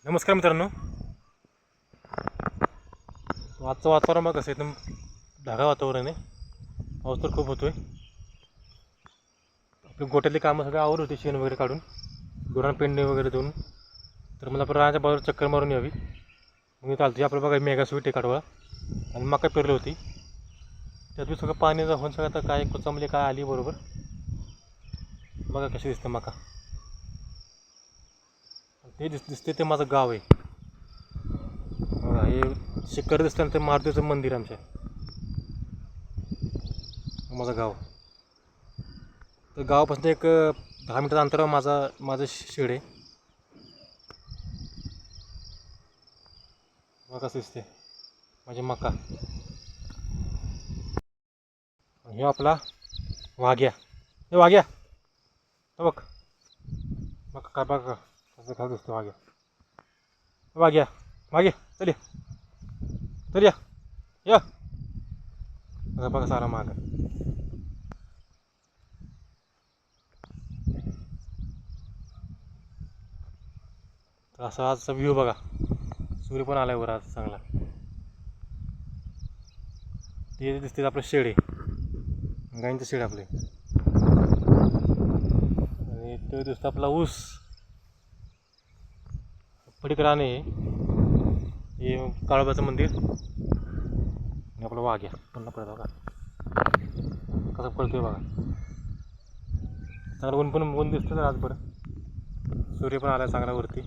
नमस्कार मित्रांनो. आजचं वातावरण बघा कसं एकदम ढगाळ वातावरण आहे. पाऊस तर खूप होतो आहे. आपली गोट्यातली कामं सगळं आवड होती, शेण वगैरे काढून गुरांना पेंडे वगैरे देऊन. तर मला पण रानाच्या बाजूला चक्कर मारून यावी मी चालते. आपलं बघा मेगा स्वीट आहे काढवा आणि मका पेरली होती. त्यात मी सगळं पाणी होऊन सगळं आता काय कोचांबली काय आली बरोबर. बघा कशी दिसते मका. ते दिसते ते माझं गाव आहे. बघा हे शिखर दिसतं ते महादेवचं मंदिर आमच्या माझं गाव. तर गावापासून एक 10 मिनिटाचं अंतरावर माझं शेड आहे. बघा कसं दिसते माझी मका. हे आपला वाघ्या. हे वाघ्या बघ मका काय बघा कसं काय दिसतं वाघ्या. वाघ्या वाघे चल या चल या बघा सारा माग. तर असा आजचा व्ह्यू बघा. सूर्य पण आलाय वर आज चांगला. ते दिसते आपलं शेड आहे, गाईंचं शेड आपले. आणि तो दिसतो आपला ऊस. पलीकडे हे काळोबाचं मंदिर आणि आपलं वाघ्या पुन्हा पडत बघा कसं पळतोय बघा. चांगलं ऊन दिसतं तर आज बरं. सूर्य पण आला चांगला वरती.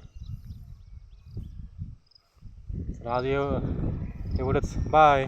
तर आज एवढंच. बाय.